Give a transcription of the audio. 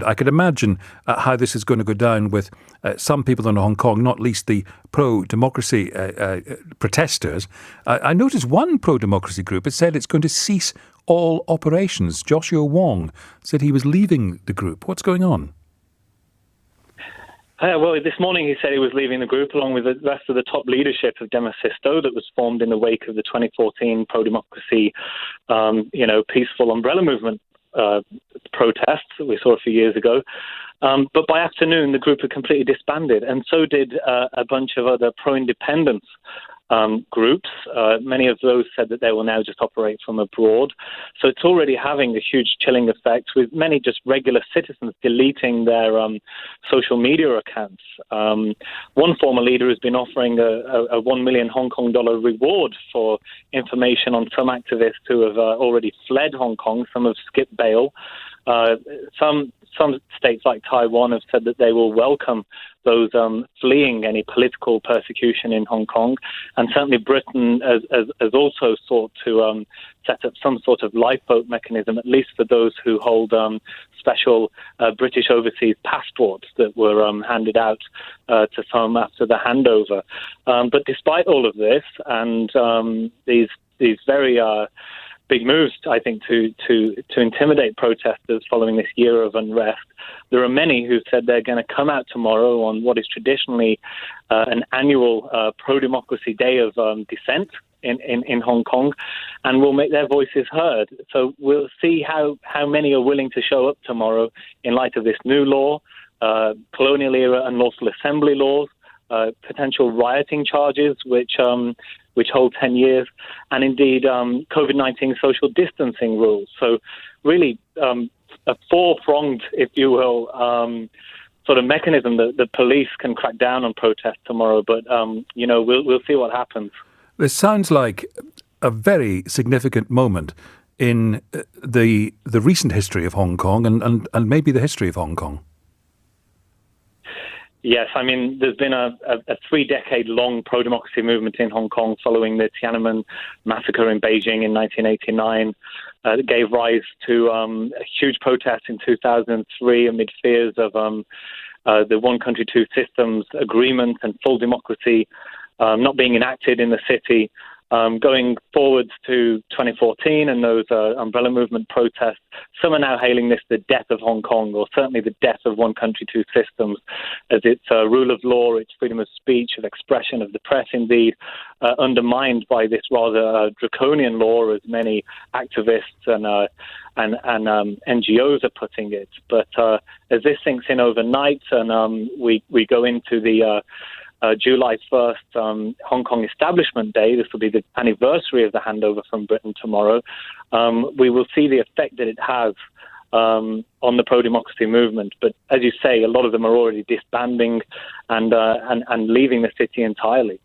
I could imagine how this is going to go down with some people in Hong Kong, not least the pro-democracy protesters. I noticed one pro-democracy group has said it's going to cease all operations. Joshua Wong said he was leaving the group. What's going on? Well, this morning he said he was leaving the group along with the rest of the top leadership of Demosisto that was formed in the wake of the 2014 pro-democracy, peaceful umbrella movement protests that we saw a few years ago. But by afternoon, the group had completely disbanded, and so did a bunch of other pro-independence groups. Many of those said that they will now just operate from abroad. So it's already having a huge chilling effect, with many just regular citizens deleting their social media accounts. One former leader has been offering a 1 million Hong Kong dollar reward for information on some activists who have already fled Hong Kong. Some have skipped bail. Some states like Taiwan have said that they will welcome those fleeing any political persecution in Hong Kong. And certainly Britain has also sought to set up some sort of lifeboat mechanism, at least for those who hold special British overseas passports that were handed out to some after the handover. But despite all of this and these very big moves, I think, to intimidate protesters following this year of unrest, there are many who said they're going to come out tomorrow on what is traditionally an annual pro-democracy day of dissent in Hong Kong, and will make their voices heard. So we'll see how many are willing to show up tomorrow in light of this new law, colonial era unlawful assembly laws, potential rioting charges, which hold 10 years, and indeed COVID-19 social distancing rules. So really a four-pronged, if you will, sort of mechanism that the police can crack down on protests tomorrow. But, we'll see what happens. This sounds like a very significant moment in the recent history of Hong Kong and maybe the history of Hong Kong. Yes, I mean, there's been a 3-decade-long pro-democracy movement in Hong Kong following the Tiananmen massacre in Beijing in 1989. That gave rise to a huge protest in 2003 amid fears of the one country, two systems agreement and full democracy not being enacted in the city. Going forwards to 2014 and those umbrella movement protests, some are now hailing this the death of Hong Kong, or certainly the death of one country, two systems, as its rule of law, its freedom of speech, of expression, of the press, indeed, undermined by this rather draconian law, as many activists and NGOs are putting it. But as this sinks in overnight and we go into the July 1st, Hong Kong Establishment Day, this will be the anniversary of the handover from Britain tomorrow, we will see the effect that it has on the pro-democracy movement. But as you say, a lot of them are already disbanding and leaving the city entirely.